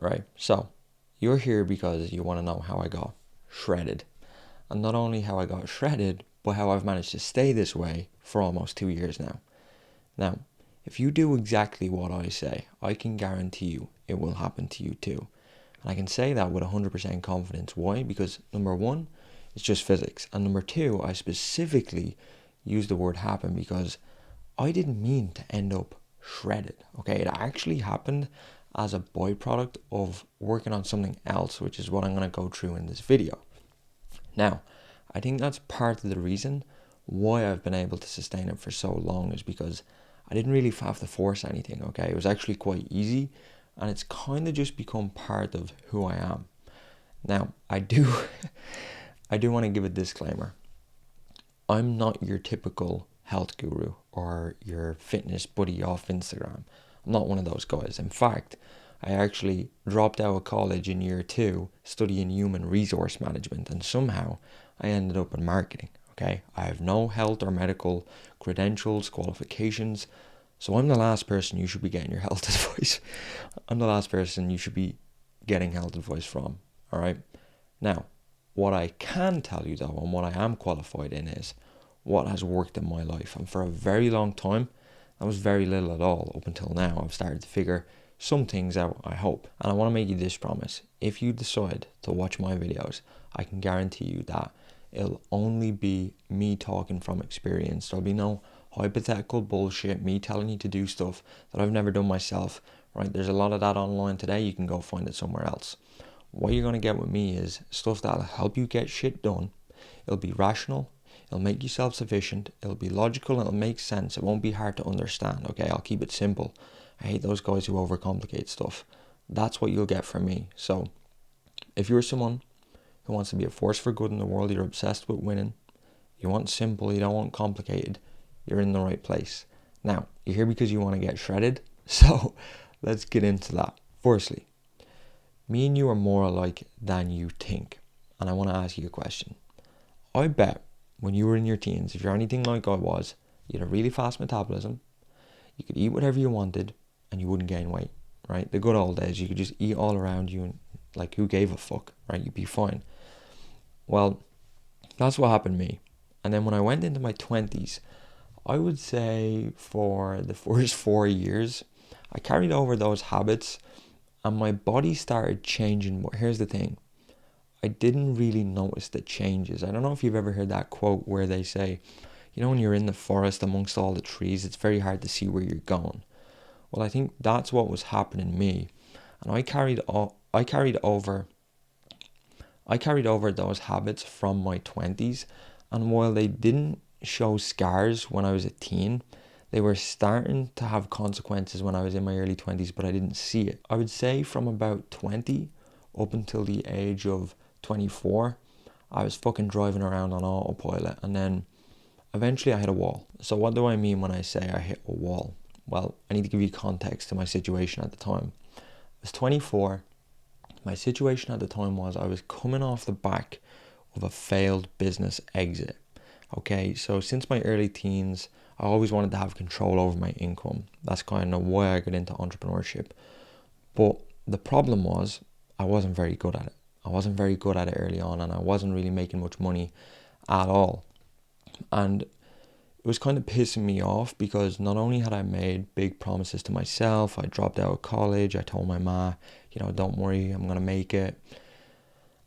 Alright, so you're here because you want to know how I got shredded. And not only how I got shredded, but how I've managed to stay this way for almost 2 years now. Now, if you do exactly what I say, I can guarantee you it will happen to you too. And I can say that with 100% confidence. Why? Because number one, it's just physics. And number two, I specifically use the word happen because I didn't mean to end up shredded. Okay, it actually happened as a byproduct of working on something else, which is what I'm going to go through in this video. Now, I think that's part of the reason why I've been able to sustain it for so long is because I didn't really have to force anything, okay? It was actually quite easy, and it's kind of just become part of who I am. Now, I do want to give a disclaimer. I'm not your typical health guru or your fitness buddy off Instagram. I'm not one of those guys. In fact, I actually dropped out of college in year 2 studying human resource management, and somehow I ended up in marketing. Okay, I have no health or medical credentials, qualifications, so I'm the last person you should be getting your health advice. I'm the last person you should be getting health advice from. All right. Now, what I can tell you though, and what I am qualified in, is what has worked in my life. And for a very long time, that was very little at all. Up until now, I've started to figure some things out, I hope. And I want to make you this promise. If you decide to watch my videos, I can guarantee you that it'll only be me talking from experience. There'll be no hypothetical bullshit, me telling you to do stuff that I've never done myself, right? There's a lot of that online today. You can go find it somewhere else. What you're going to get with me is stuff that'll help you get shit done. It'll be rational. It'll make you self-sufficient. It'll be logical. It'll make sense. It won't be hard to understand, okay? I'll keep it simple. I hate those guys who overcomplicate stuff. That's what you'll get from me. So if you're someone who wants to be a force for good in the world, you're obsessed with winning, you want simple, you don't want complicated, you're in the right place. Now, you're here because you want to get shredded. So let's get into that. Firstly, me and you are more alike than you think. And I want to ask you a question. I bet when you were in your teens, if you're anything like I was, you had a really fast metabolism, you could eat whatever you wanted, and you wouldn't gain weight, right? The good old days, you could just eat all around you, and like, who gave a fuck, right? You'd be fine. Well, that's what happened to me. And then when I went into my 20s, I would say for the first 4 years, I carried over those habits and my body started changing. But here's the thing. I didn't really notice the changes. I don't know if you've ever heard that quote where they say, you know, when you're in the forest amongst all the trees, it's very hard to see where you're going. Well, I think that's what was happening to me. And I carried over those habits from my 20s, and while they didn't show scars when I was a teen, they were starting to have consequences when I was in my early 20s, but I didn't see it. I would say from about 20 up until the age of 24, I was fucking driving around on autopilot, and then eventually I hit a wall. So what do I mean when I say I hit a wall? Well, I need to give you context to my situation at the time. I was 24. My situation at the time was I was coming off the back of a failed business exit. Okay, so since my early teens, I always wanted to have control over my income. That's kind of why I got into entrepreneurship. But the problem was I wasn't very good at it. I wasn't very good at it early on, and I wasn't really making much money at all. And it was kind of pissing me off because not only had I made big promises to myself, I dropped out of college, I told my ma, don't worry, I'm going to make it.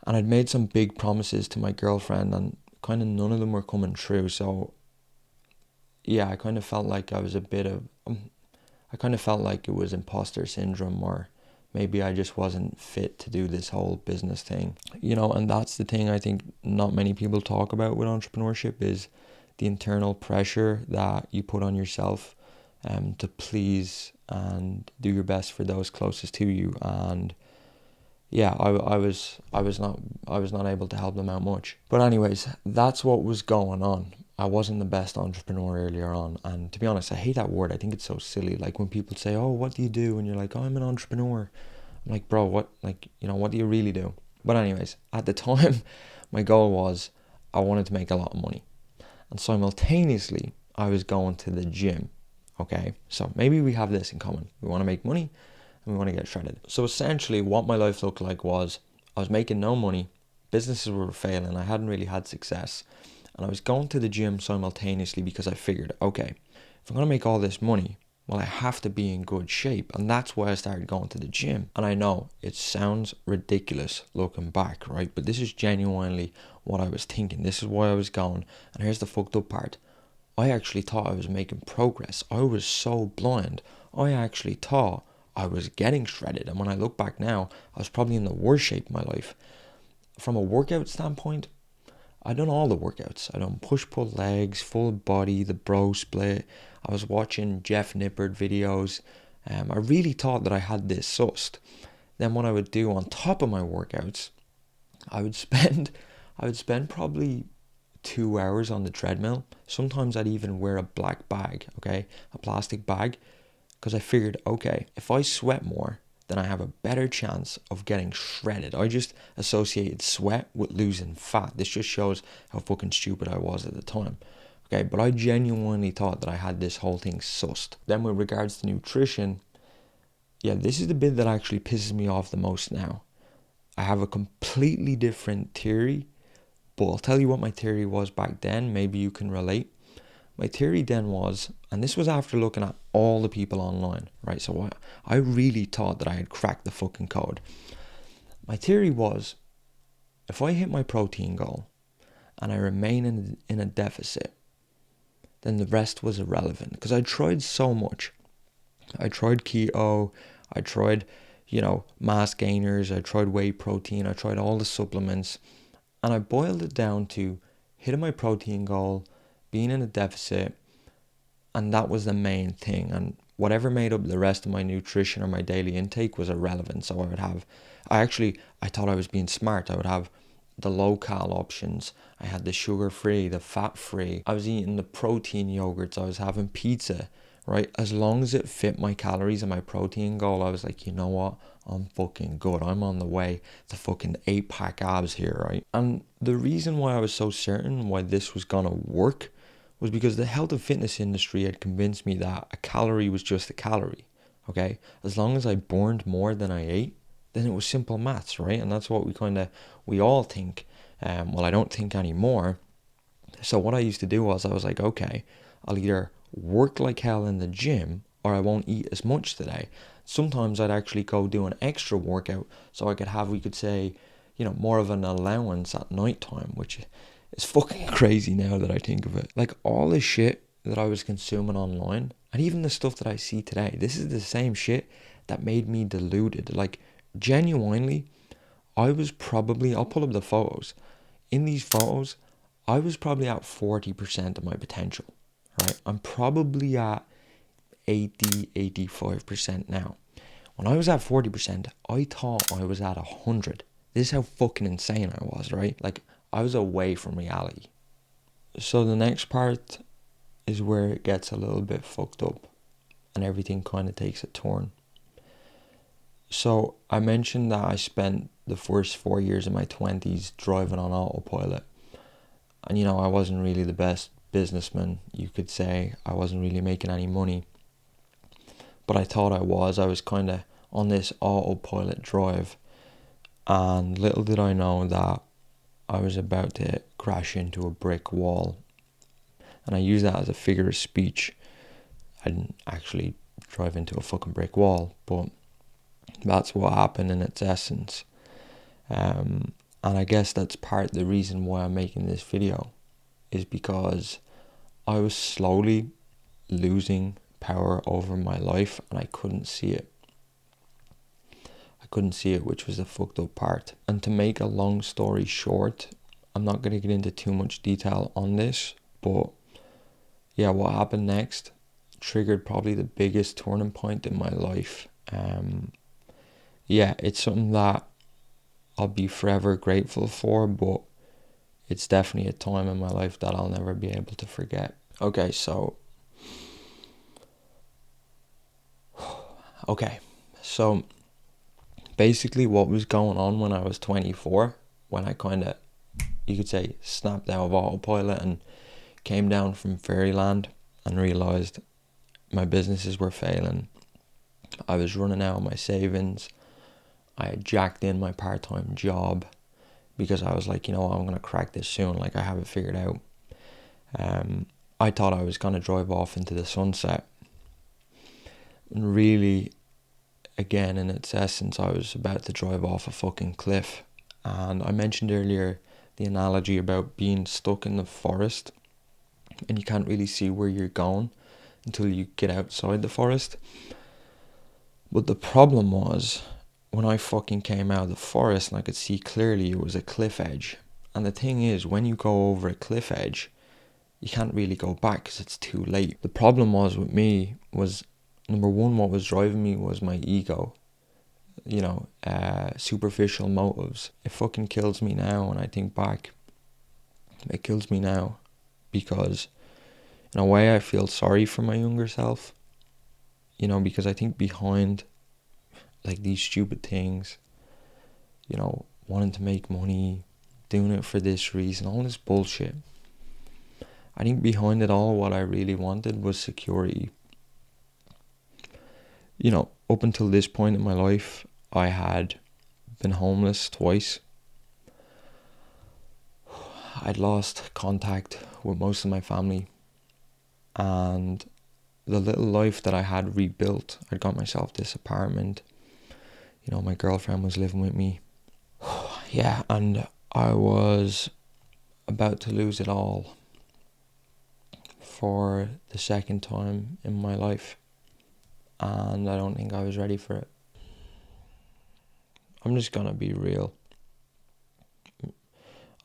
And I'd made some big promises to my girlfriend, and kind of none of them were coming true. So yeah, I kind of felt like it was imposter syndrome, or maybe I just wasn't fit to do this whole business thing. And that's the thing I think not many people talk about with entrepreneurship is the internal pressure that you put on yourself to please and do your best for those closest to you. And yeah, I was not able to help them out much. But anyways, that's what was going on. I wasn't the best entrepreneur earlier on, and to be honest, I hate that word. I think it's so silly. Like when people say, "Oh, what do you do?" and you're like, "Oh, I'm an entrepreneur." I'm like, "Bro, what? Like, what do you really do?" But anyways, at the time, my goal was I wanted to make a lot of money, and simultaneously, I was going to the gym. Okay, so maybe we have this in common. We want to make money, and we want to get shredded. So essentially what my life looked like was I was making no money, businesses were failing, I hadn't really had success, and I was going to the gym simultaneously because I figured, okay, if I'm going to make all this money, well, I have to be in good shape. And that's why I started going to the gym. And I know it sounds ridiculous looking back, right? But this is genuinely what I was thinking. This is why I was going. And here's the fucked up part. I actually thought I was making progress. I was so blind. I actually thought I was getting shredded. And when I look back now, I was probably in the worst shape of my life. From a workout standpoint, I done all the workouts. I done push-pull legs, full body, the bro split. I was watching Jeff Nippard videos. I really thought that I had this sussed. Then what I would do on top of my workouts, I would spend probably 2 hours on the treadmill. Sometimes I'd even wear a black bag, okay, a plastic bag, because I figured, okay, if I sweat more, then I have a better chance of getting shredded. I just associated sweat with losing fat. This just shows how fucking stupid I was at the time. Okay, but I genuinely thought that I had this whole thing sussed. Then with regards to nutrition, yeah, this is the bit that actually pisses me off the most now. I have a completely different theory, but I'll tell you what my theory was back then. Maybe you can relate. My theory then was, and this was after looking at all the people online, right? So I really thought that I had cracked the fucking code. My theory was, if I hit my protein goal and I remain in a deficit, then the rest was irrelevant. Because I tried so much. I tried keto, I tried, mass gainers, I tried whey protein, I tried all the supplements, and I boiled it down to hitting my protein goal, being in a deficit, and that was the main thing. And whatever made up the rest of my nutrition or my daily intake was irrelevant. So I thought I was being smart. I would have the low-cal options. I had the sugar-free, the fat-free. I was eating the protein yogurts. I was having pizza, right? As long as it fit my calories and my protein goal, I was like, you know what? I'm fucking good. I'm on the way to fucking 8-pack abs here, right? And the reason why I was so certain why this was gonna work was because the health and fitness industry had convinced me that a calorie was just a calorie, okay? As long as I burned more than I ate, then it was simple maths, right? And that's what we all think. Well, I don't think anymore. So what I used to do was I was like, okay, I'll either work like hell in the gym or I won't eat as much today. Sometimes I'd actually go do an extra workout so I could have, we could say, more of an allowance at night time, which it's fucking crazy now that I think of it. Like all the shit that I was consuming online, and even the stuff that I see today, this is the same shit that made me deluded. Like genuinely, I'll pull up the photos. In these photos, I was probably at 40% of my potential, right? I'm probably at 85% now. When I was at 40%, I thought I was at 100. This is how fucking insane I was, right? Like, I was away from reality. So the next part is where it gets a little bit fucked up and everything kind of takes a turn. So I mentioned that I spent the first 4 years of my 20s driving on autopilot. And I wasn't really the best businessman, you could say. I wasn't really making any money. But I thought I was. I was kind of on this autopilot drive. And little did I know that I was about to crash into a brick wall. And I use that as a figure of speech. I didn't actually drive into a fucking brick wall, but that's what happened in its essence. And I guess that's part of the reason why I'm making this video, is because I was slowly losing power over my life and I couldn't see it. Which was the fucked up part. And to make a long story short, I'm not going to get into too much detail on this, but yeah, what happened next triggered probably the biggest turning point in my life. Yeah, it's something that I'll be forever grateful for, but it's definitely a time in my life that I'll never be able to forget. Okay, so basically what was going on when I was 24, when I kind of, you could say, snapped out of autopilot and came down from fairyland and realised my businesses were failing. I was running out of my savings. I had jacked in my part-time job because I was like, you know what, I'm going to crack this soon. Like, I have it figured out. I thought I was going to drive off into the sunset. And really, again, in its essence, I was about to drive off a fucking cliff. And I mentioned earlier the analogy about being stuck in the forest and you can't really see where you're going until you get outside the forest. But the problem was, when I fucking came out of the forest and I could see clearly, it was a cliff edge. And the thing is, when you go over a cliff edge, you can't really go back because it's too late. The problem was with me was, number one, what was driving me was my ego. Superficial motives. It fucking kills me now when I think back. It kills me now because in a way I feel sorry for my younger self. Because I think behind like these stupid things, wanting to make money, doing it for this reason, all this bullshit. I think behind it all, what I really wanted was security. Up until this point in my life, I had been homeless twice. I'd lost contact with most of my family. And the little life that I had rebuilt, I'd got myself this apartment. My girlfriend was living with me. Yeah, and I was about to lose it all for the second time in my life. And I don't think I was ready for it. I'm just gonna be real.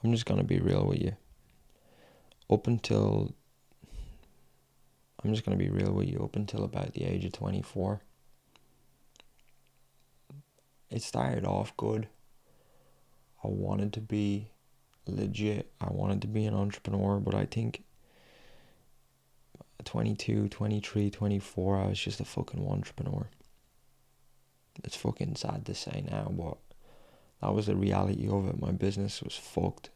I'm just gonna be real with you. Up until about the age of 24. It started off good. I wanted to be legit. I wanted to be an entrepreneur, but I think 22, 23, 24, I was just a fucking entrepreneur. It's fucking sad to say now, but that was the reality of it. My business was fucked.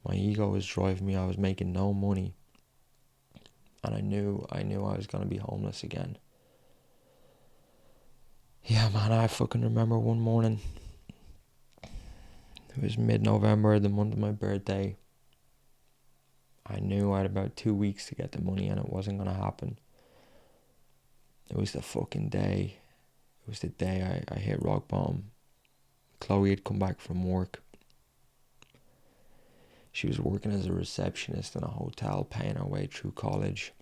My ego was driving me. I was making no money. And I knew I was going to be homeless again. Yeah, man, I fucking remember one morning. It was mid-November, the month of my birthday. I knew I had about 2 weeks to get the money and it wasn't going to happen. It was the fucking day. It was the day I hit rock bottom. Chloe had come back from work. She was working as a receptionist in a hotel, paying her way through college.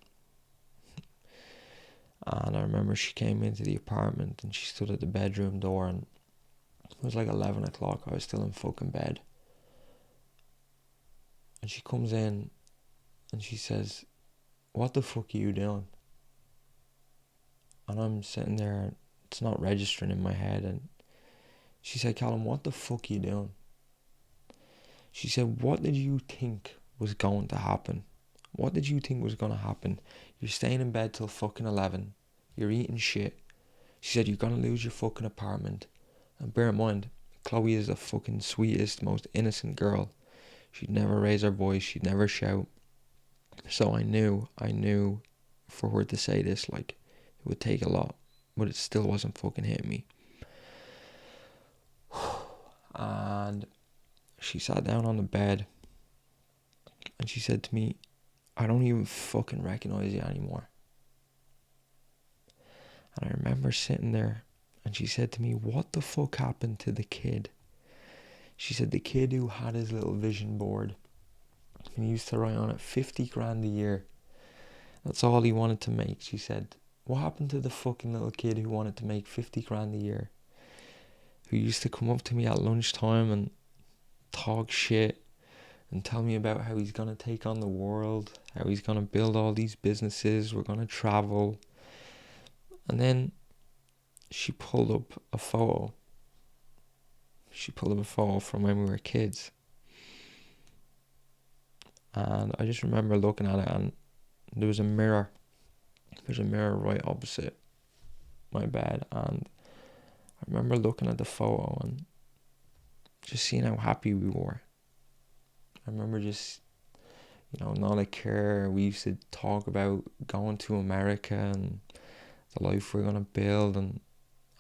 And I remember she came into the apartment and she stood at the bedroom door, and it was like 11 o'clock. I was still in fucking bed. And she comes in and she says, "What the fuck are you doing?" And I'm sitting there, it's not registering in my head. And she said, "Callum, what the fuck are you doing?" She said, "What did you think was going to happen? What did you think was going to happen? You're staying in bed till fucking 11. You're eating shit." She said, "You're going to lose your fucking apartment." And bear in mind, Chloe is the fucking sweetest, most innocent girl. She'd never raise her voice. She'd never shout. So I knew for her to say this, like, it would take a lot. But it still wasn't fucking hitting me. And she sat down on the bed and she said to me, "I don't even fucking recognize you anymore." And I remember sitting there and she said to me, "What the fuck happened to the kid?" She said, "The kid who had his little vision board and he used to write on it 50 grand a year. That's all he wanted to make." She said, "What happened to the fucking little kid who wanted to make 50 grand a year? Who used to come up to me at lunchtime and talk shit and tell me about how he's going to take on the world, how he's going to build all these businesses, we're going to travel." And then she pulled up a photo. She pulled up a photo from when we were kids. And I just remember looking at it, and there was a mirror. There's a mirror right opposite my bed. And I remember looking at the photo and just seeing how happy we were. I remember just, not a care. We used to talk about going to America and the life we're gonna build, and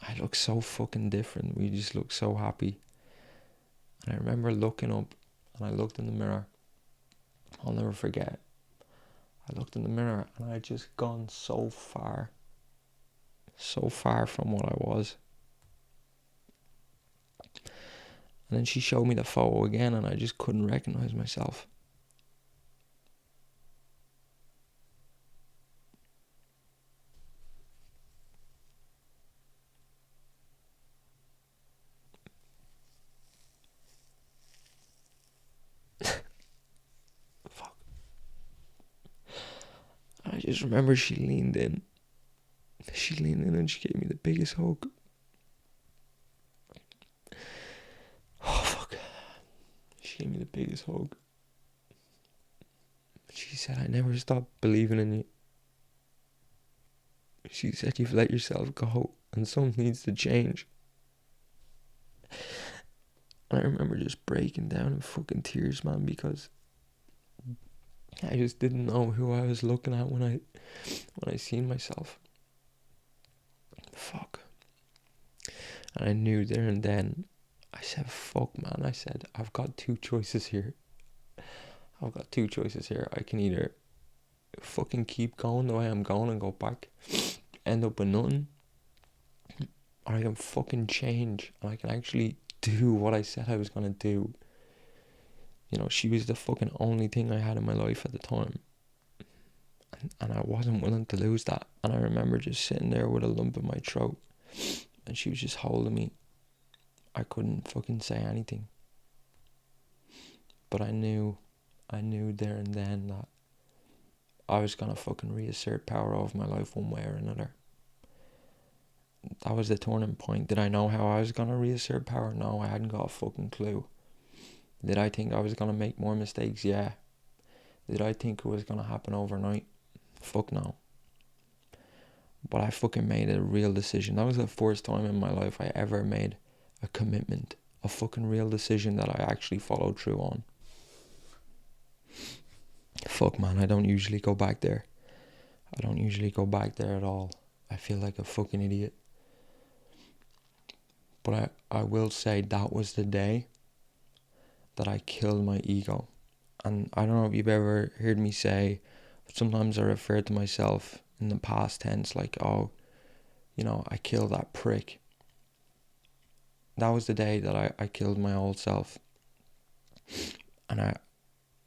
I look so fucking different. We just look so happy. And I remember looking up, and I looked in the mirror. I'll never forget. I looked in the mirror, and I had just gone so far from what I was. And then she showed me the photo again, and I just couldn't recognize myself. Fuck. I just remember she leaned in. She leaned in and she gave me the biggest hug. Oh, fuck. She gave me the biggest hug. She said, I never stopped believing in you. She said, you've let yourself go, and something needs to change. And I remember just breaking down in fucking tears, man, because I just didn't know who I was looking at when I seen myself. Fuck. And I knew there and then, I said, fuck, man. I said, I've got two choices here. I can either fucking keep going the way I'm going and go back, end up with nothing, or I can fucking change and I can actually do what I said I was gonna do. You know, she was the fucking only thing I had in my life at the time. And I wasn't willing to lose that. And I remember just sitting there with a lump in my throat, and she was just holding me. I couldn't fucking say anything. But I knew there and then that I was gonna fucking reassert power over my life one way or another. That was the turning point. Did I know how I was gonna reassert power? No, I hadn't got a fucking clue. Did I think I was gonna make more mistakes? Yeah. Did I think it was gonna happen overnight? Fuck no. But I fucking made a real decision. That was the first time in my life I ever made a commitment, a fucking real decision that I actually followed through on. Fuck, man, I don't usually go back there. At all. I feel like a fucking idiot. But I will say that was the day that I killed my ego. And I don't know if you've ever heard me say, sometimes I refer to myself in the past tense like, oh, you know, I killed that prick. That was the day that I killed my old self. And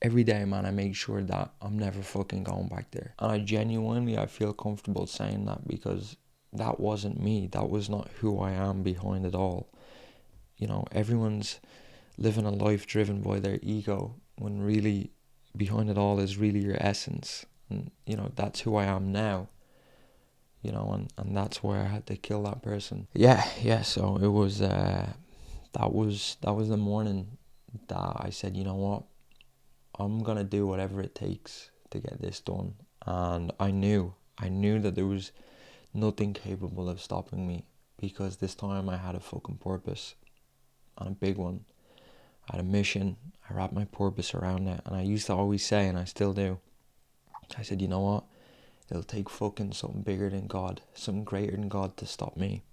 every day, man, I make sure that I'm never fucking going back there. And I feel comfortable saying that, because that wasn't me. That was not who I am behind it all. You know, everyone's living a life driven by their ego, when really behind it all is really your essence. And, you know, that's who I am now. You know, and that's why I had to kill that person. Yeah, so it was, that was the morning that I said, you know what, I'm gonna do whatever it takes to get this done. And I knew that there was nothing capable of stopping me, because this time I had a fucking purpose, and a big one. I had a mission. I wrapped my purpose around it, and I used to always say, and I still do, I said, you know what, it'll take fucking something bigger than God, something greater than God to stop me.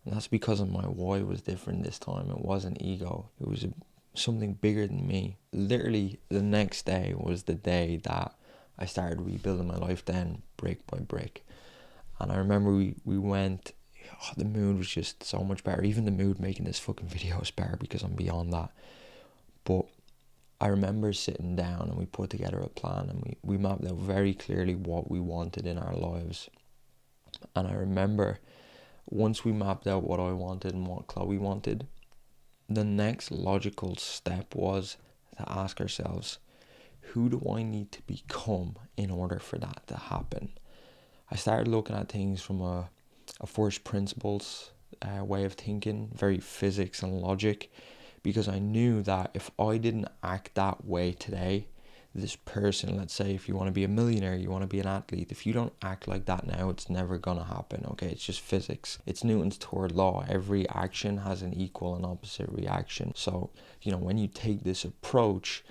And that's because of my why was different this time. It wasn't ego. It was something bigger than me. Literally, the next day was the day that I started rebuilding my life then, brick by brick. And I remember we went, the mood was just so much better. Even the mood making this fucking video is better, because I'm beyond that. But I remember sitting down and we put together a plan, and we mapped out very clearly what we wanted in our lives. And I remember once we mapped out what I wanted and what Chloe wanted, the next logical step was to ask ourselves, who do I need to become in order for that to happen? I started looking at things from a first principles way of thinking, very physics and logic, because I knew that if I didn't act that way today, this person, let's say if you want to be a millionaire, you want to be an athlete, if you don't act like that now, it's never gonna happen. Okay, it's just physics. It's Newton's third law. Every action has an equal and opposite reaction. So, you know, when you take this approach,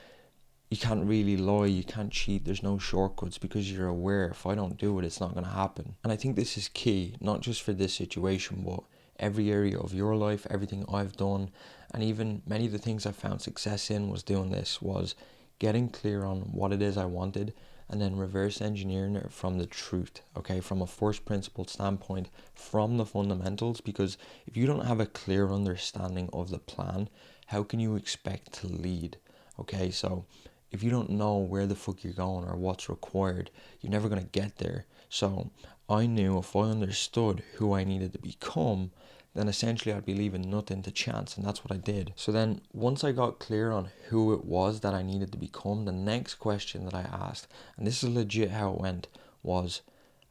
you can't really lie, you can't cheat, there's no shortcuts because you're aware if I don't do it, it's not going to happen. And I think this is key, not just for this situation, but every area of your life, everything I've done, and even many of the things I found success in was doing this, was getting clear on what it is I wanted and then reverse engineering it from the truth, okay, from a first principle standpoint, from the fundamentals, because if you don't have a clear understanding of the plan, how can you expect to lead? Okay, so if you don't know where the fuck you're going or what's required, you're never going to get there. So I knew if I understood who I needed to become, then essentially I'd be leaving nothing to chance, and that's what I did. So then once I got clear on who it was that I needed to become, the next question that I asked, and this is legit how it went, was,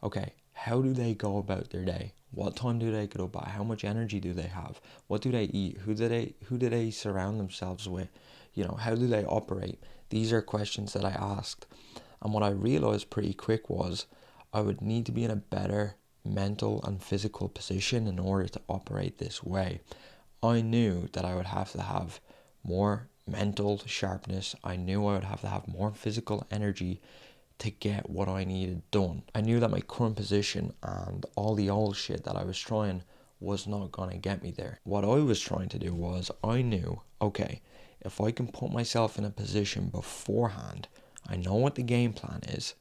okay, how do they go about their day? What time do they get up at? How much energy do they have? What do they eat? Who do they surround themselves with? How do they operate? These are questions that I asked. And what I realized pretty quick was I would need to be in a better mental and physical position in order to operate this way. I knew that I would have to have more mental sharpness. I knew I would have to have more physical energy to get what I needed done. I knew that my current position and all the old shit that I was trying was not going to get me there. What I was trying to do was, I knew, okay, if I can put myself in a position beforehand, I know what the game plan is,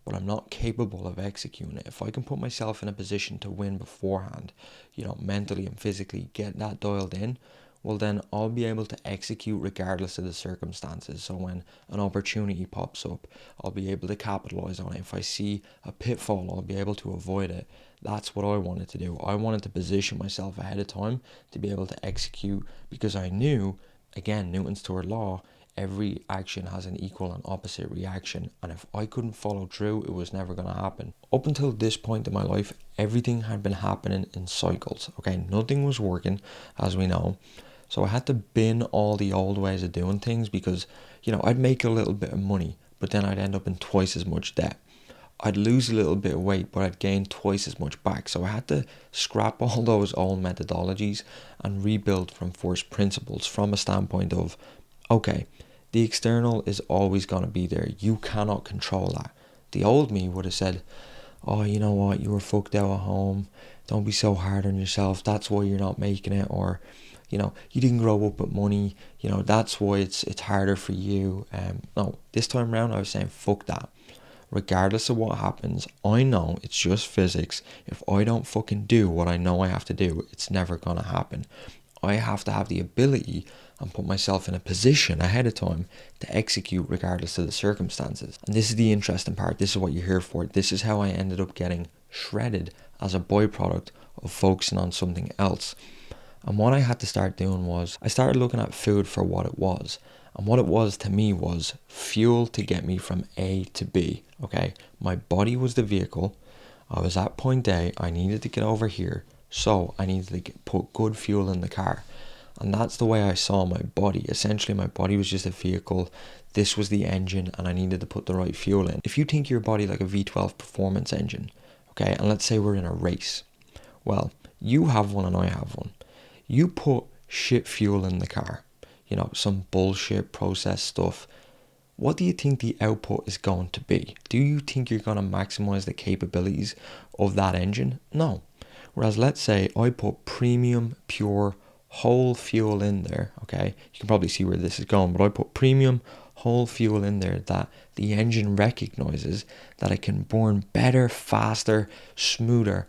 but I'm not capable of executing it. If I can put myself in a position to win beforehand, mentally and physically get that dialed in, well then I'll be able to execute regardless of the circumstances. So when an opportunity pops up, I'll be able to capitalize on it. If I see a pitfall, I'll be able to avoid it. That's what I wanted to do. I wanted to position myself ahead of time to be able to execute, because I knew, again, Newton's third law, every action has an equal and opposite reaction, and if I couldn't follow through, it was never going to happen. Up until this point in my life, everything had been happening in cycles. Okay, nothing was working, as we know. So I had to bin all the old ways of doing things, because I'd make a little bit of money, but then I'd end up in twice as much debt. I'd lose a little bit of weight, but I'd gain twice as much back. So I had to scrap all those old methodologies and rebuild from first principles, from a standpoint of, okay, the external is always going to be there. You cannot control that. The old me would have said, oh, you know what, you were fucked out at home. Don't be so hard on yourself. That's why you're not making it. Or, you didn't grow up with money. That's why it's harder for you. No, this time around I was saying, fuck that. Regardless of what happens, I know it's just physics. If I don't fucking do what I know I have to do, it's never going to happen. I have to have the ability and put myself in a position ahead of time to execute regardless of the circumstances. And this is the interesting part. This is what you're here for. This is how I ended up getting shredded as a byproduct of focusing on something else. And what I had to start doing was, I started looking at food for what it was. And what it was to me was fuel to get me from A to B. Okay, my body was the vehicle. I was at point A. I needed to get over here. So I needed to put good fuel in the car. And that's the way I saw my body. Essentially, my body was just a vehicle. This was the engine, and I needed to put the right fuel in. If you think your body like a V12 performance engine, okay, and let's say we're in a race. Well, you have one and I have one. You put shit fuel in the car, some bullshit processed stuff. What do you think the output is going to be? Do you think you're going to maximize the capabilities of that engine? No. Whereas let's say I put premium, pure, whole fuel in there, okay? You can probably see where this is going, but I put premium, whole fuel in there that the engine recognizes that it can burn better, faster, smoother.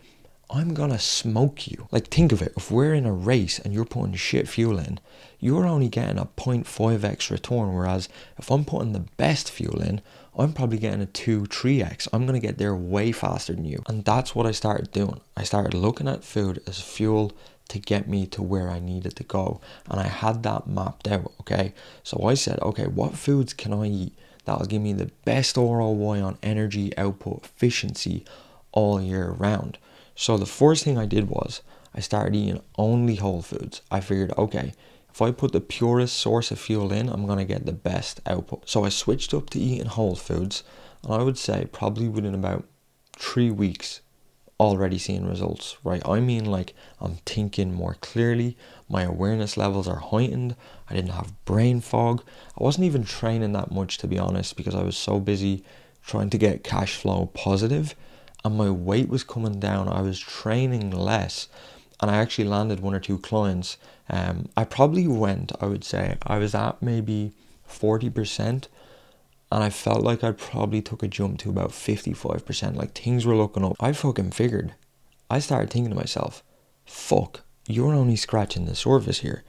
I'm gonna smoke you. Like, think of it. If we're in a race and you're putting shit fuel in, you're only getting a 0.5x return, whereas if I'm putting the best fuel in, I'm probably getting a 2-3x. I'm going to get there way faster than you. And that's what I started doing. I started looking at food as fuel to get me to where I needed to go. And I had that mapped out, okay? So I said, okay, what foods can I eat that'll give me the best ROI on energy output efficiency all year round? So the first thing I did was I started eating only whole foods. I figured, okay, if I put the purest source of fuel in, I'm going to get the best output. So I switched up to eating whole foods, and I would say probably within about 3 weeks, already seeing results, right? I mean, like, I'm thinking more clearly, My awareness levels are heightened. I didn't have brain fog. I wasn't even training that much, to be honest, because I was so busy trying to get cash flow positive, and my weight was coming down. I was training less, and I actually landed one or two clients. I probably went, I would say, I was at maybe 40%, and I felt like I probably took a jump to about 55%. Like, things were looking up. I fucking figured. I started thinking to myself, fuck, you're only scratching the surface here.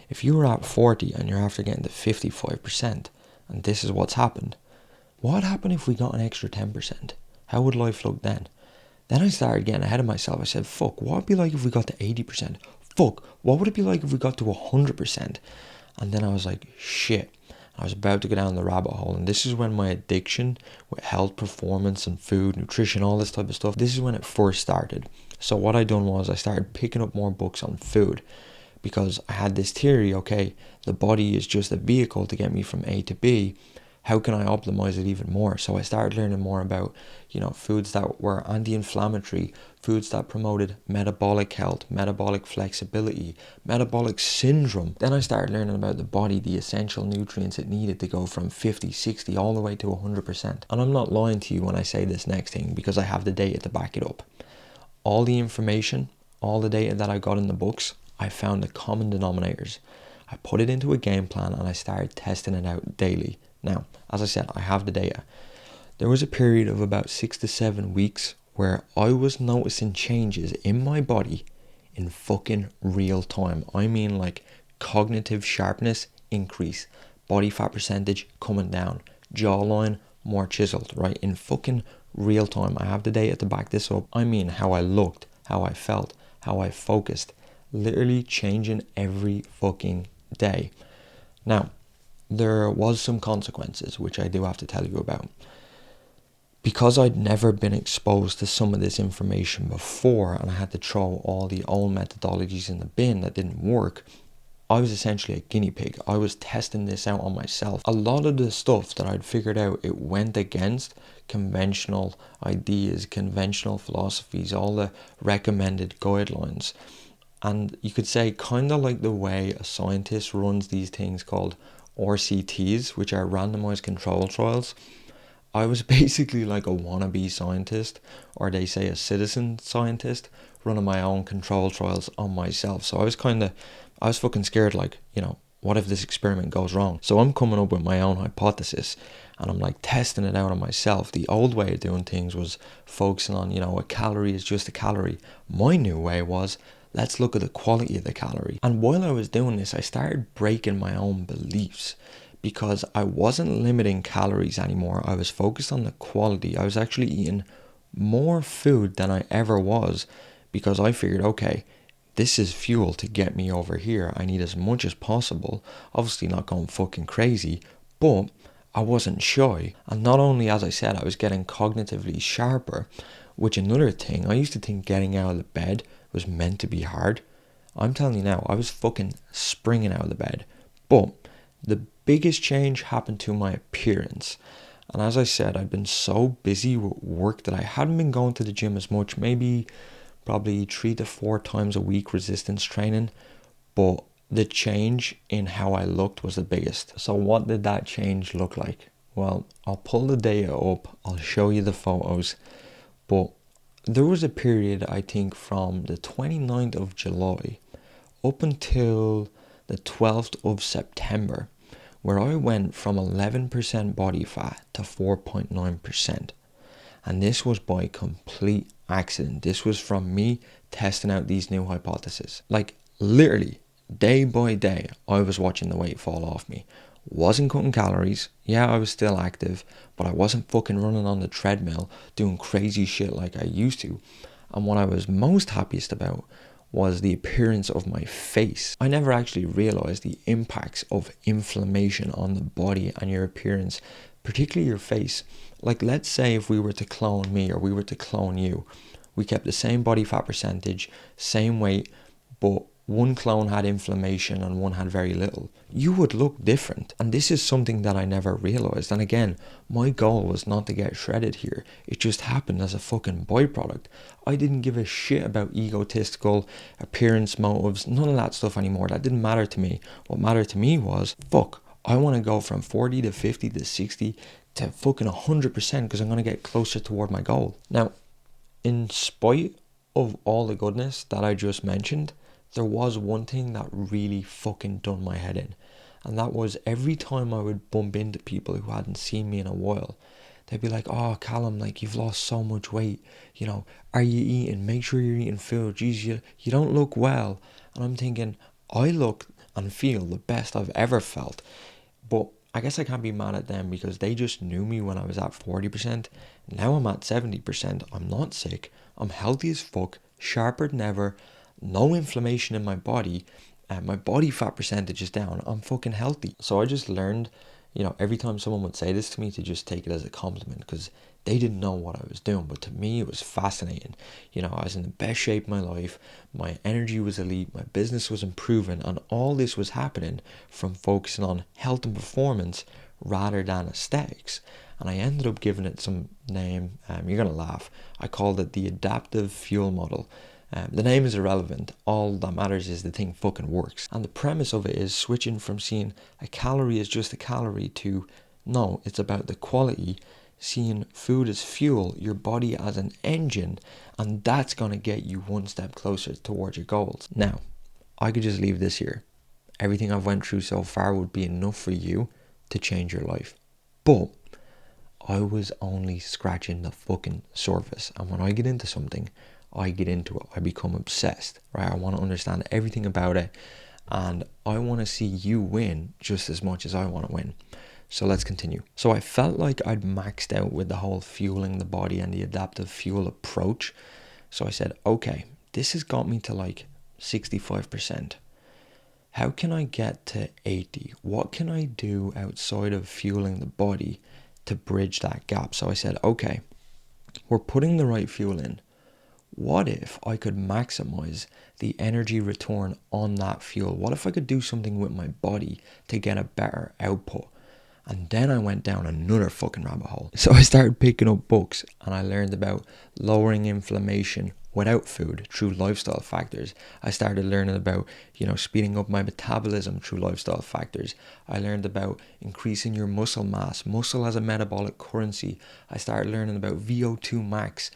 If you were at 40 and you're after getting to 55%, and this is what's happened, what would happen if we got an extra 10%? How would life look then? Then I started getting ahead of myself. I said, fuck, what would it be like if we got to 80%? Fuck, what would it be like if we got to 100%? And then I was like, shit. I was about to go down the rabbit hole. And this is when my addiction with health, performance and food, nutrition, all this type of stuff, this is when it first started. So what I done was I started picking up more books on food, because I had this theory, okay, the body is just a vehicle to get me from A to B. How can I optimize it even more? So I started learning more about, foods that were anti-inflammatory, foods that promoted metabolic health, metabolic flexibility, metabolic syndrome. Then I started learning about the body, the essential nutrients it needed to go from 50, 60, all the way to 100%. And I'm not lying to you when I say this next thing, because I have the data to back it up. All the information, all the data that I got in the books, I found the common denominators. I put it into a game plan and I started testing it out daily. Now, as I said, I have the data. There was a period of about 6 to 7 weeks where I was noticing changes in my body in fucking real time. I mean, like, cognitive sharpness increase, body fat percentage coming down, jawline more chiseled, right? In fucking real time. I have the data to back this up. I mean, how I looked, how I felt, how I focused, literally changing every fucking day. Now, there was some consequences, which I do have to tell you about. Because I'd never been exposed to some of this information before, and I had to throw all the old methodologies in the bin that didn't work, I was essentially a guinea pig. I was testing this out on myself. A lot of the stuff that I'd figured out, it went against conventional ideas, conventional philosophies, all the recommended guidelines. And you could say, kind of like the way a scientist runs these things called RCTs, which are randomized control trials. I was basically like a wannabe scientist, or they say a citizen scientist, running my own control trials on myself. So I was fucking scared, like, what if this experiment goes wrong? So I'm coming up with my own hypothesis, and I'm like testing it out on myself. The old way of doing things was focusing on, a calorie is just a calorie. My new way was, let's look at the quality of the calorie. And while I was doing this, I started breaking my own beliefs, because I wasn't limiting calories anymore. I was focused on the quality. I was actually eating more food than I ever was, because I figured, okay, this is fuel to get me over here. I need as much as possible. Obviously not going fucking crazy, but I wasn't shy. And not only, as I said, I was getting cognitively sharper, which another thing, I used to think getting out of the bed was meant to be hard. I'm telling you now, I was fucking springing out of the bed. But the biggest change happened to my appearance. And as I said, I'd been so busy with work that I hadn't been going to the gym as much, probably 3 to 4 times a week resistance training. But the change in how I looked was the biggest. So what did that change look like? Well, I'll pull the data up, I'll show you the photos, but there was a period, I think, from the 29th of July up until the 12th of September, where I went from 11% body fat to 4.9%. And this was by complete accident. This was from me testing out these new hypotheses. Like, literally, day by day, I was watching the weight fall off me. Wasn't cutting calories. Yeah, I was still active, but I wasn't fucking running on the treadmill doing crazy shit like I used to. And what I was most happiest about was the appearance of my face. I never actually realized the impacts of inflammation on the body and your appearance, particularly your face. Like, let's say if we were to clone me, or we were to clone you, we kept the same body fat percentage, same weight, but one clone had inflammation and one had very little, you would look different. And this is something that I never realized. And again, my goal was not to get shredded here. It just happened as a fucking byproduct. I didn't give a shit about egotistical appearance motives, none of that stuff anymore. That didn't matter to me. What mattered to me was, fuck, I want to go from 40 to 50 to 60 to fucking 100% because I'm going to get closer toward my goal. Now, in spite of all the goodness that I just mentioned, there was one thing that really fucking done my head in. And that was every time I would bump into people who hadn't seen me in a while, they'd be like, oh, Callum, like, you've lost so much weight. You know, are you eating? Make sure you're eating food. Geez, you don't look well. And I'm thinking, I look and feel the best I've ever felt. But I guess I can't be mad at them because they just knew me when I was at 40%. Now I'm at 70%. I'm not sick. I'm healthy as fuck, sharper than ever, no inflammation in my body, my body fat percentage is down. I'm fucking healthy. So I just learned, every time someone would say this to me, to just take it as a compliment, because they didn't know what I was doing. But to me, it was fascinating. I was in the best shape of my life. My energy was elite. My business was improving. And all this was happening from focusing on health and performance rather than aesthetics. And I ended up giving it some name. You're going to laugh. I called it the adaptive fuel model. The name is irrelevant. All that matters is the thing fucking works. And the premise of it is switching from seeing a calorie as just a calorie to, no, it's about the quality. Seeing food as fuel, your body as an engine, and that's going to get you one step closer towards your goals. Now, I could just leave this here. Everything I've went through so far would be enough for you to change your life. But I was only scratching the fucking surface. And when I get into something, I get into it. I become obsessed, right? I want to understand everything about it. And I want to see you win just as much as I want to win. So let's continue. So I felt like I'd maxed out with the whole fueling the body and the adaptive fuel approach. So I said, okay, this has got me to like 65%. How can I get to 80? What can I do outside of fueling the body to bridge that gap? So I said, okay, we're putting the right fuel in. What if I could maximize the energy return on that fuel? What if I could do something with my body to get a better output? And then I went down another fucking rabbit hole. So I started picking up books and I learned about lowering inflammation without food through lifestyle factors. I started learning about, speeding up my metabolism through lifestyle factors. I learned about increasing your muscle mass, muscle as a metabolic currency. I started learning about VO2 max,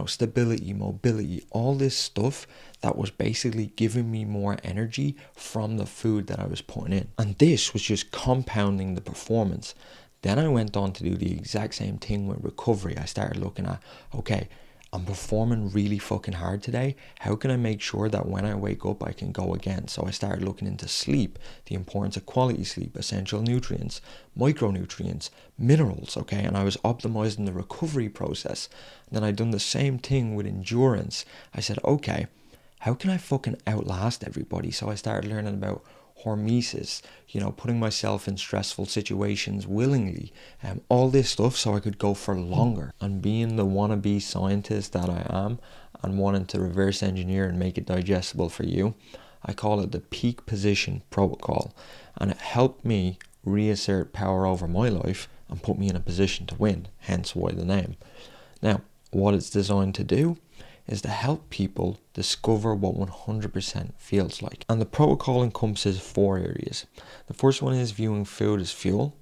stability, mobility, all this stuff that was basically giving me more energy from the food that I was putting in. And this was just compounding the performance. Then I went on to do the exact same thing with recovery. I started looking at, okay, I'm performing really fucking hard today. How can I make sure that when I wake up, I can go again? So I started looking into sleep, the importance of quality sleep, essential nutrients, micronutrients, minerals, okay? And I was optimizing the recovery process. And then I done the same thing with endurance. I said, okay, how can I fucking outlast everybody? So I started learning about hormesis, putting myself in stressful situations willingly, all this stuff so I could go for longer. And being the wannabe scientist that I am and wanting to reverse engineer and make it digestible for you, I call it the peak position protocol. And it helped me reassert power over my life and put me in a position to win, hence why the name. Now, what it's designed to do is to help people discover what 100% feels like. And the protocol encompasses 4 areas. The first one is viewing food as fuel.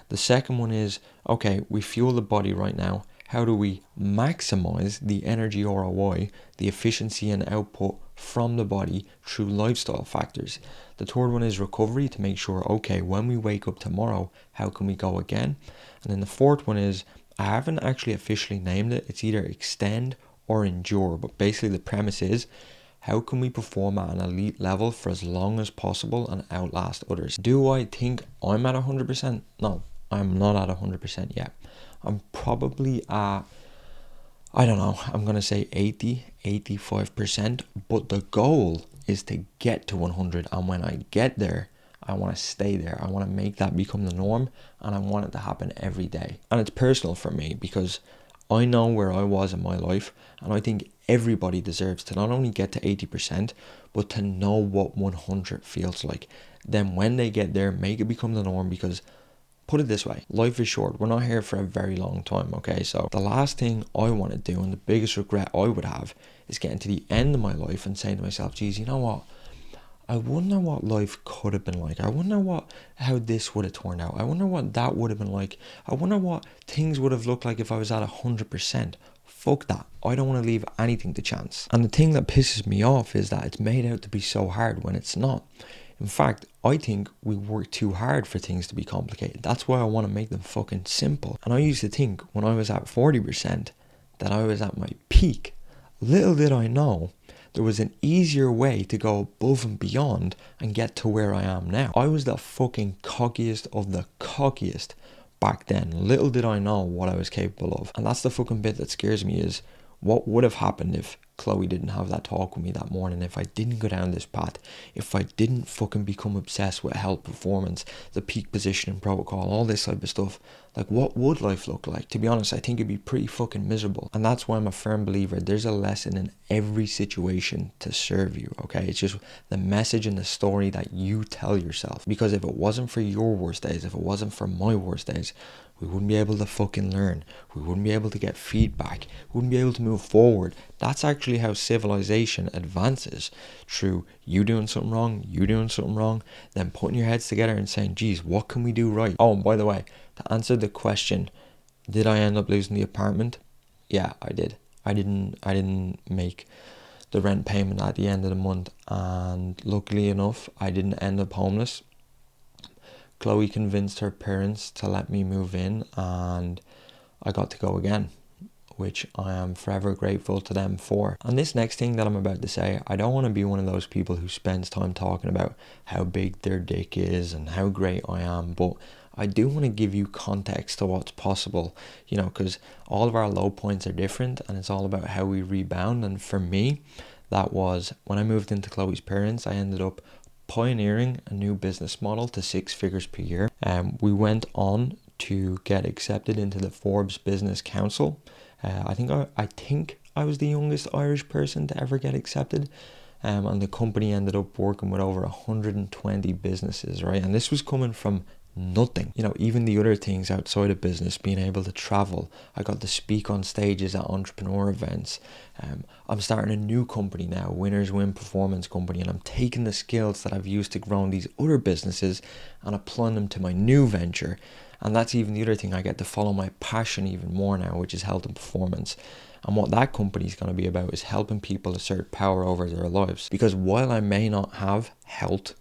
The second one is, okay, we fuel the body right now. How do we maximize the energy ROI, the efficiency and output from the body through lifestyle factors? The third one is recovery, to make sure, okay, when we wake up tomorrow, how can we go again? And then the fourth one is, I haven't actually officially named it. It's either extend or endure, but basically the premise is, how can we perform at an elite level for as long as possible and outlast others? Do I think I'm at 100%? No, I'm not at 100% yet. I'm probably at, I don't know, I'm going to say 85%, but the goal is to get to 100, and when I get there, I want to stay there. I want to make that become the norm, and I want it to happen every day. And it's personal for me because I know where I was in my life, and I think everybody deserves to not only get to 80%, but to know what 100 feels like. Then when they get there, make it become the norm, because put it this way, life is short. We're not here for a very long time, okay? So the last thing I want to do, and the biggest regret I would have, is getting to the end of my life and saying to myself, geez, you know what? I wonder what life could have been like. I wonder how this would have turned out. I wonder what that would have been like. I wonder what things would have looked like if I was at 100%. Fuck that. I don't want to leave anything to chance. And the thing that pisses me off is that it's made out to be so hard when it's not. In fact, I think we work too hard for things to be complicated. That's why I want to make them fucking simple. And I used to think when I was at 40% that I was at my peak. Little did I know there was an easier way to go above and beyond and get to where I am now. I was the fucking cockiest of the cockiest back then. Little did I know what I was capable of. And that's the fucking bit that scares me, is what would have happened if Chloe didn't have that talk with me that morning, if I didn't go down this path, if I didn't fucking become obsessed with health, performance, the peak positioning protocol, all this type of stuff. Like, what would life look like? To be honest, I think it'd be pretty fucking miserable. And that's why I'm a firm believer there's a lesson in every situation to serve you, okay? It's just the message and the story that you tell yourself. Because if it wasn't for your worst days, if it wasn't for my worst days, we wouldn't be able to fucking learn. We wouldn't be able to get feedback. We wouldn't be able to move forward. That's actually how civilization advances. Through you doing something wrong, you doing something wrong, then putting your heads together and saying, geez, what can we do right? Oh, and by the way, to answer the question, did I end up losing the apartment? Yeah, I did. I didn't make the rent payment at the end of the month, and luckily enough, I didn't end up homeless. Chloe convinced her parents to let me move in, and I got to go again, which I am forever grateful to them for. And this next thing that I'm about to say, I don't want to be one of those people who spends time talking about how big their dick is and how great I am, but I do want to give you context to what's possible, because all of our low points are different, and it's all about how we rebound. And for me, that was when I moved into Chloe's parents, I ended up pioneering a new business model to 6 figures per year. We went on to get accepted into the Forbes Business Council. I think I was the youngest Irish person to ever get accepted. And the company ended up working with over 120 businesses, right? And this was coming from nothing. Even the other things outside of business, being able to travel. I got to speak on stages at entrepreneur events. I'm starting a new company now, Winners Win Performance Company, and I'm taking the skills that I've used to grow in these other businesses and applying them to my new venture. And that's even the other thing, I get to follow my passion even more now, which is health and performance. And what that company is going to be about is helping people assert power over their lives. Because while I may not have health,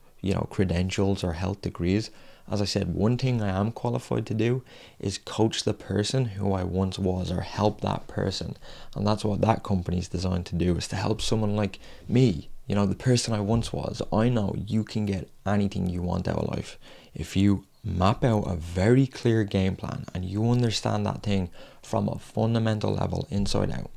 credentials or health degrees, as I said, one thing I am qualified to do is coach the person who I once was, or help that person. And that's what that company is designed to do, is to help someone like me, the person I once was. I know you can get anything you want out of life if you map out a very clear game plan and you understand that thing from a fundamental level inside out.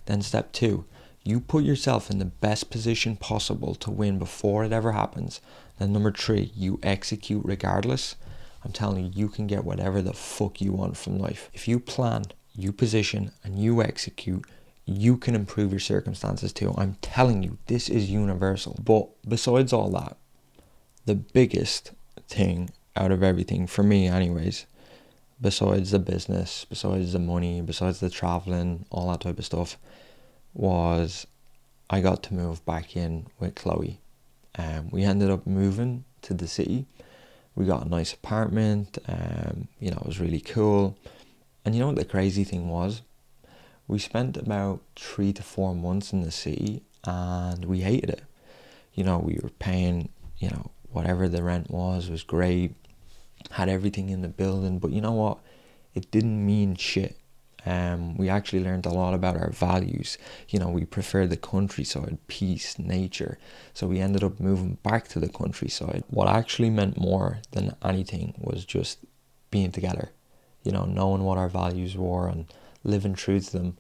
Then step 2, you put yourself in the best position possible to win before it ever happens. Then number 3, you execute regardless. I'm telling you, you can get whatever the fuck you want from life. If you plan, you position, and you execute, you can improve your circumstances too. I'm telling you, this is universal. But besides all that, the biggest thing out of everything, for me anyways, besides the business, besides the money, besides the traveling, all that type of stuff, was I got to move back in with Chloe. We ended up moving to the city. We got a nice apartment. It was really cool. And what the crazy thing was? We spent about 3 to 4 months in the city, and we hated it. We were paying, whatever the rent was great. Had everything in the building, but you know what? It didn't mean shit. We actually learned a lot about our values. We prefer the countryside, peace, nature. So we ended up moving back to the countryside. What actually meant more than anything was just being together. Knowing what our values were and living true to them.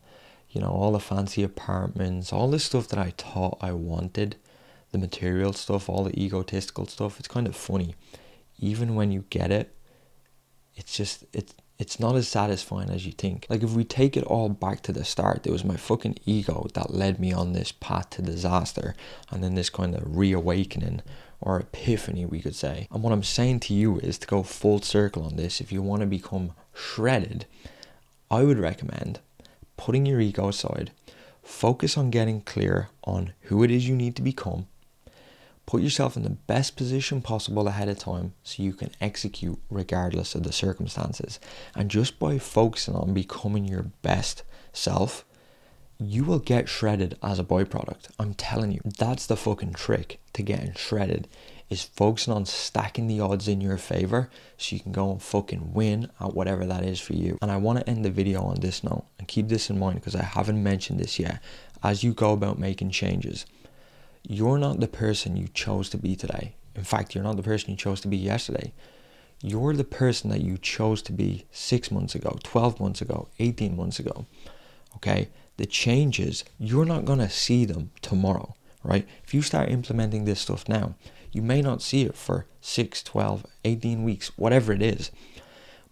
All the fancy apartments, all the stuff that I thought I wanted, the material stuff, all the egotistical stuff. It's kind of funny. Even when you get it, it's it's not as satisfying as you think. Like, if we take it all back to the start, it was my fucking ego that led me on this path to disaster, and then this kind of reawakening or epiphany, we could say. And what I'm saying to you is to go full circle on this. If you want to become shredded, I would recommend putting your ego aside, focus on getting clear on who it is you need to become, put yourself in the best position possible ahead of time so you can execute regardless of the circumstances. And just by focusing on becoming your best self, you will get shredded as a byproduct. I'm telling you, that's the fucking trick to getting shredded, is focusing on stacking the odds in your favor so you can go and fucking win at whatever that is for you. And I want to end the video on this note, and keep this in mind because I haven't mentioned this yet. As you go about making changes, you're not the person you chose to be today. In fact, you're not the person you chose to be yesterday. You're the person that you chose to be 6 months ago, 12 months ago, 18 months ago. Okay? The changes, you're not going to see them tomorrow, right? If you start implementing this stuff now, you may not see it for 6, 12, 18 weeks, whatever it is.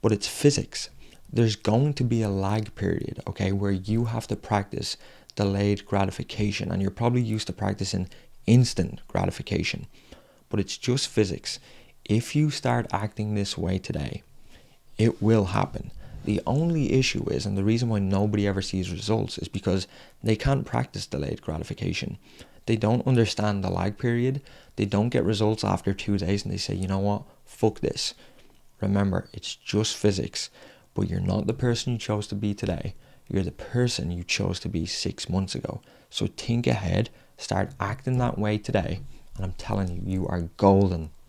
But it's physics. There's going to be a lag period, okay, where you have to practice delayed gratification, and you're probably used to practicing instant gratification, but it's just physics. If you start acting this way today, it will happen. The only issue is, and the reason why nobody ever sees results, is because they can't practice delayed gratification. They don't understand the lag period. They don't get results after 2 days and they say, you know what, fuck this. Remember, it's just physics, but you're not the person you chose to be today. You're the person you chose to be 6 months ago. So think ahead, start acting that way today, and I'm telling you, you are golden.